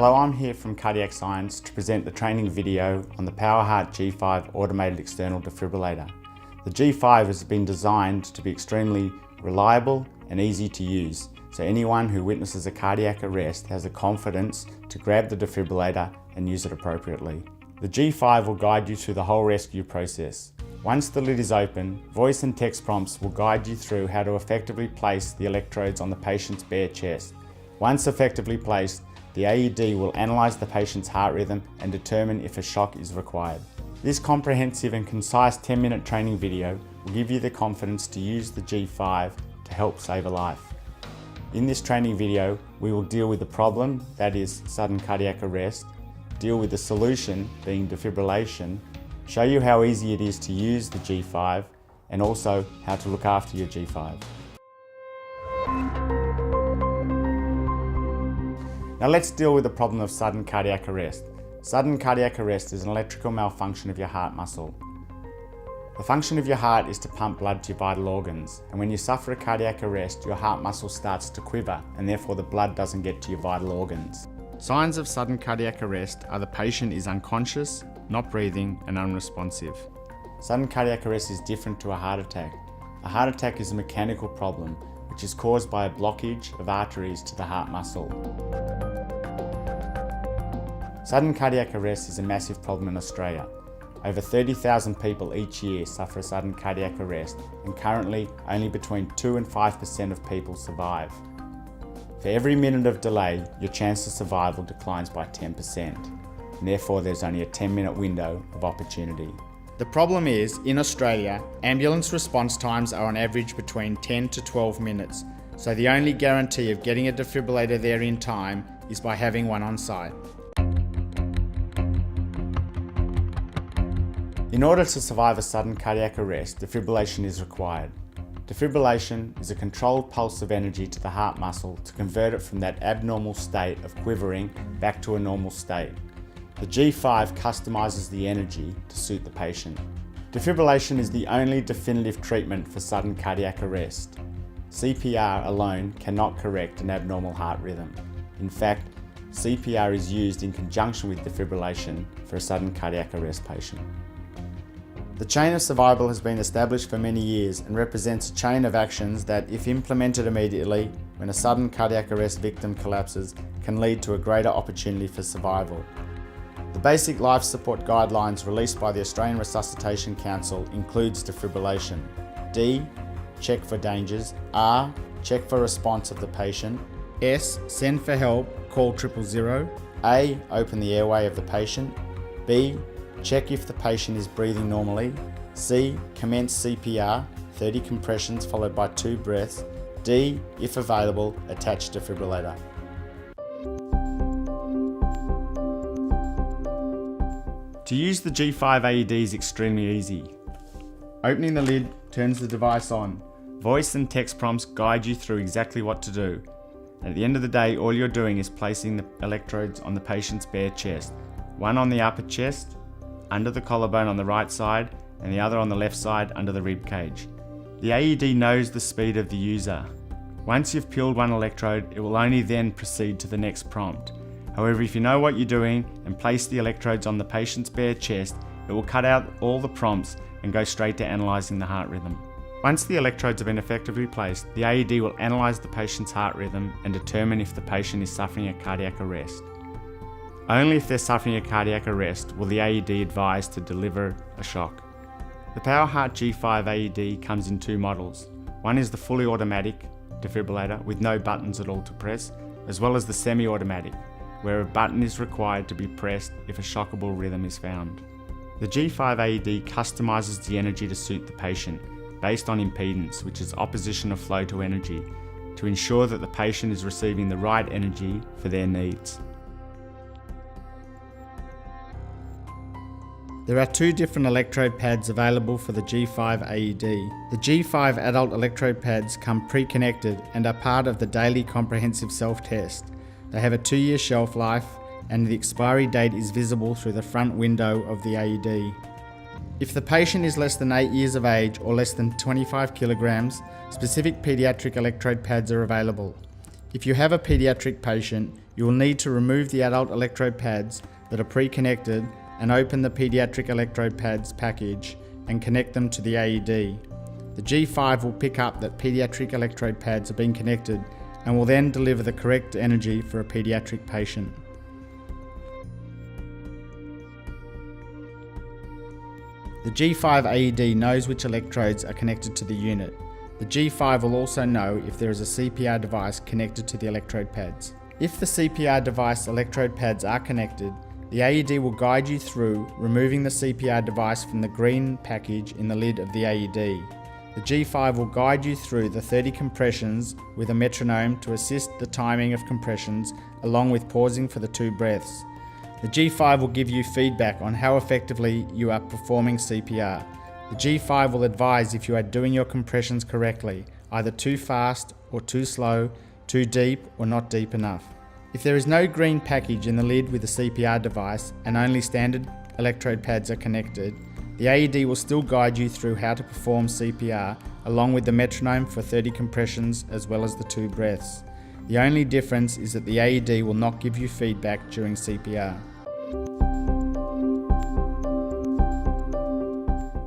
Hello, I'm here from Cardiac Science to present the training video on the PowerHeart G5 automated external defibrillator. The G5 has been designed to be extremely reliable and easy to use, so anyone who witnesses a cardiac arrest has the confidence to grab the defibrillator and use it appropriately. The G5 will guide you through the whole rescue process. Once the lid is open, voice and text prompts will guide you through how to effectively place the electrodes on the patient's bare chest. Once effectively placed, the AED will analyse the patient's heart rhythm and determine if a shock is required. This comprehensive and concise 10-minute training video will give you the confidence to use the G5 to help save a life. In this training video, we will deal with the problem, that is sudden cardiac arrest, deal with the solution, being defibrillation, show you how easy it is to use the G5, and also how to look after your G5. Now let's deal with the problem of sudden cardiac arrest. Sudden cardiac arrest is an electrical malfunction of your heart muscle. The function of your heart is to pump blood to your vital organs, and when you suffer a cardiac arrest, your heart muscle starts to quiver and therefore the blood doesn't get to your vital organs. Signs of sudden cardiac arrest are the patient is unconscious, not breathing and unresponsive. Sudden cardiac arrest is different to a heart attack. A heart attack is a mechanical problem which is caused by a blockage of arteries to the heart muscle. Sudden cardiac arrest is a massive problem in Australia. Over 30,000 people each year suffer a sudden cardiac arrest, and currently only between 2 and 5% of people survive. For every minute of delay, your chance of survival declines by 10%, and therefore there's only a 10-minute window of opportunity. The problem is, in Australia, ambulance response times are on average between 10 to 12 minutes, so the only guarantee of getting a defibrillator there in time is by having one on site. In order to survive a sudden cardiac arrest, defibrillation is required. Defibrillation is a controlled pulse of energy to the heart muscle to convert it from that abnormal state of quivering back to a normal state. The G5 customises the energy to suit the patient. Defibrillation is the only definitive treatment for sudden cardiac arrest. CPR alone cannot correct an abnormal heart rhythm. In fact, CPR is used in conjunction with defibrillation for a sudden cardiac arrest patient. The chain of survival has been established for many years and represents a chain of actions that, if implemented immediately, when a sudden cardiac arrest victim collapses, can lead to a greater opportunity for survival. The basic life support guidelines released by the Australian Resuscitation Council includes defibrillation. D. Check for dangers. R. Check for response of the patient. S. Send for help, call 000. A. Open the airway of the patient. B. Check if the patient is breathing normally. C. Commence CPR, 30 compressions followed by 2 breaths. D. If available, attach defibrillator. To use the G5 AED is extremely easy. Opening the lid turns the device on. Voice and text prompts guide you through exactly what to do. And at the end of the day, all you're doing is placing the electrodes on the patient's bare chest. One on the upper chest, under the collarbone on the right side, and the other on the left side under the rib cage. The AED knows the speed of the user. Once you've peeled one electrode, it will only then proceed to the next prompt. However, if you know what you're doing and place the electrodes on the patient's bare chest, it will cut out all the prompts and go straight to analysing the heart rhythm. Once the electrodes have been effectively placed, the AED will analyse the patient's heart rhythm and determine if the patient is suffering a cardiac arrest. Only if they're suffering a cardiac arrest will the AED advise to deliver a shock. The PowerHeart G5 AED comes in 2 models. One is the fully automatic defibrillator with no buttons at all to press, as well as the semi-automatic, where a button is required to be pressed if a shockable rhythm is found. The G5 AED customises the energy to suit the patient, based on impedance, which is opposition of flow to energy, to ensure that the patient is receiving the right energy for their needs. There are 2 different electrode pads available for the G5 AED. The G5 adult electrode pads come pre-connected and are part of the daily comprehensive self-test. They have a 2-year shelf life and the expiry date is visible through the front window of the AED. If the patient is less than 8 years of age or less than 25 kilograms, specific pediatric electrode pads are available. If you have a pediatric patient, you will need to remove the adult electrode pads that are pre-connected and open the pediatric electrode pads package and connect them to the AED. The G5 will pick up that pediatric electrode pads have been connected and will then deliver the correct energy for a pediatric patient. The G5 AED knows which electrodes are connected to the unit. The G5 will also know if there is a CPR device connected to the electrode pads. If the CPR device electrode pads are connected, the AED will guide you through removing the CPR device from the green package in the lid of the AED. The G5 will guide you through the 30 compressions with a metronome to assist the timing of compressions, along with pausing for the 2 breaths. The G5 will give you feedback on how effectively you are performing CPR. The G5 will advise if you are doing your compressions correctly, either too fast or too slow, too deep or not deep enough. If there is no green package in the lid with the CPR device and only standard electrode pads are connected, the AED will still guide you through how to perform CPR, along with the metronome for 30 compressions as well as the 2 breaths. The only difference is that the AED will not give you feedback during CPR.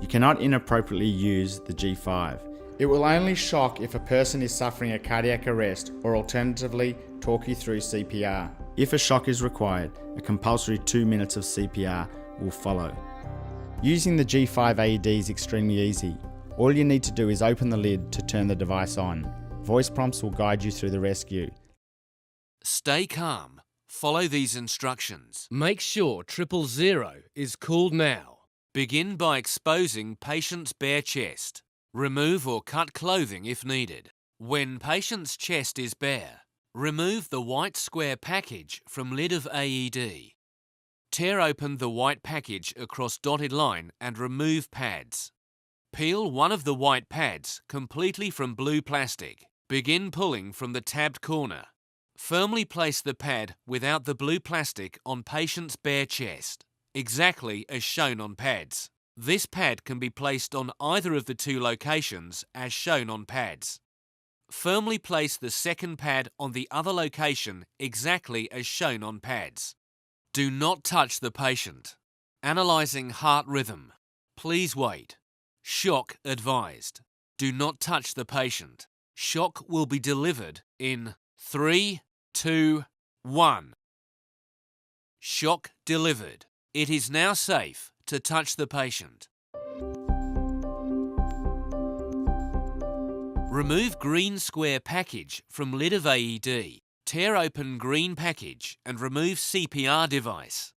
You cannot inappropriately use the G5. It will only shock if a person is suffering a cardiac arrest, or alternatively talk you through CPR. If a shock is required, a compulsory 2 minutes of CPR will follow. Using the G5 AED is extremely easy. All you need to do is open the lid to turn the device on. Voice prompts will guide you through the rescue. Stay calm. Follow these instructions. Make sure 000 is cooled now. Begin by exposing patient's bare chest. Remove or cut clothing if needed. When patient's chest is bare, remove the white square package from lid of AED. Tear open the white package across dotted line and remove pads. Peel one of the white pads completely from blue plastic. Begin pulling from the tabbed corner. Firmly place the pad without the blue plastic on patient's bare chest, exactly as shown on pads. This pad can be placed on either of the 2 locations as shown on pads. Firmly place the second pad on the other location exactly as shown on pads. Do not touch the patient. Analysing heart rhythm. Please wait. Shock advised. Do not touch the patient. Shock will be delivered in 3, 2, 1. Shock delivered. It is now safe to touch the patient. Remove green square package from lid of AED. Tear open green package and remove CPR device.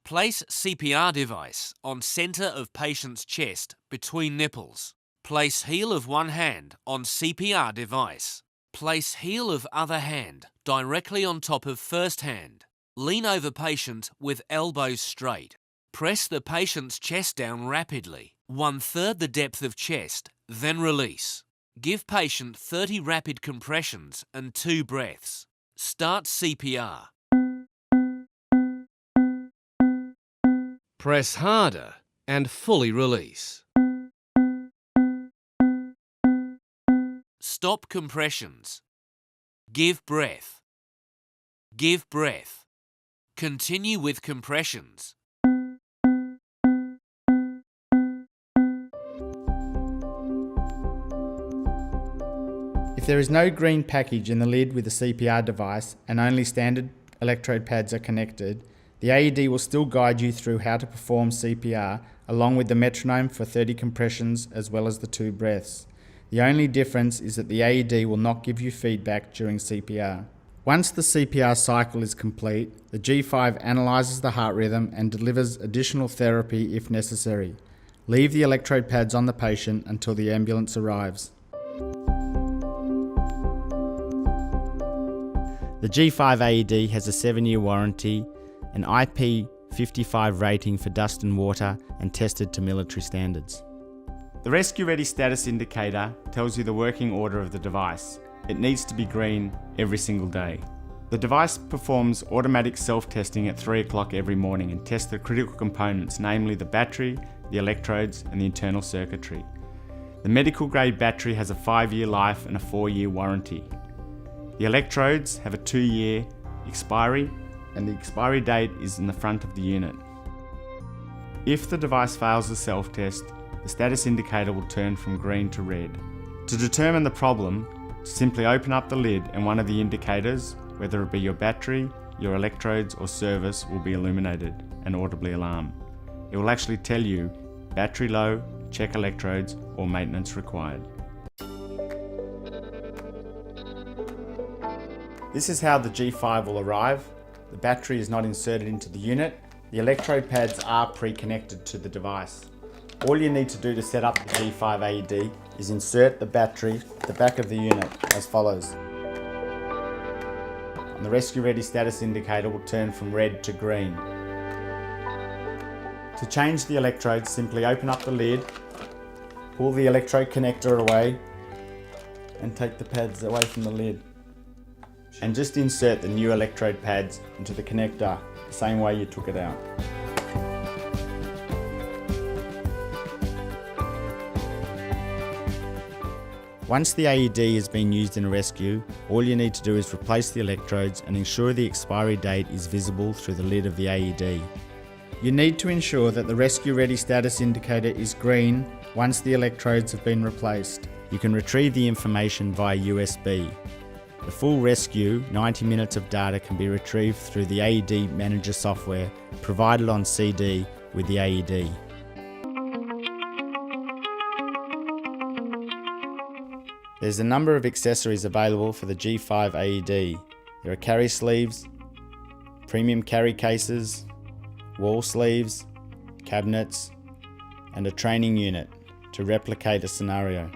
Place CPR device on centre of patient's chest between nipples. Place heel of one hand on CPR device. Place heel of other hand directly on top of first hand. Lean over patient with elbows straight. Press the patient's chest down rapidly, 1/3 the depth of chest, then release. Give patient 30 rapid compressions and 2 breaths. Start CPR. Press harder and fully release. Stop compressions. Give breath. Give breath. Continue with compressions. If there is no green package in the lid with the CPR device and only standard electrode pads are connected, the AED will still guide you through how to perform CPR, along with the metronome for 30 compressions as well as the 2 breaths. The only difference is that the AED will not give you feedback during CPR. Once the CPR cycle is complete, the G5 analyses the heart rhythm and delivers additional therapy if necessary. Leave the electrode pads on the patient until the ambulance arrives. The G5 AED has a 7-year warranty, an IP55 rating for dust and water, and tested to military standards. The Rescue Ready status indicator tells you the working order of the device. It needs to be green every single day. The device performs automatic self-testing at 3 o'clock every morning and tests the critical components, namely the battery, the electrodes, and the internal circuitry. The medical grade battery has a 5-year life and a 4-year warranty. The electrodes have a 2-year expiry, and the expiry date is in the front of the unit. If the device fails the self-test, the status indicator will turn from green to red. To determine the problem, simply open up the lid and one of the indicators, whether it be your battery, your electrodes or service, will be illuminated and audibly alarm. It will actually tell you battery low, check electrodes or maintenance required. This is how the G5 will arrive. The battery is not inserted into the unit. The electrode pads are pre-connected to the device. All you need to do to set up the G5 AED is insert the battery at the back of the unit as follows. And the rescue ready status indicator will turn from red to green. To change the electrodes, simply open up the lid, pull the electrode connector away and take the pads away from the lid. And just insert the new electrode pads into the connector the same way you took it out. Once the AED has been used in a rescue, all you need to do is replace the electrodes and ensure the expiry date is visible through the lid of the AED. You need to ensure that the rescue ready status indicator is green once the electrodes have been replaced. You can retrieve the information via USB. The full rescue 90 minutes of data can be retrieved through the AED Manager software provided on CD with the AED. There's a number of accessories available for the G5 AED. There are carry sleeves, premium carry cases, wall sleeves, cabinets, and a training unit to replicate a scenario.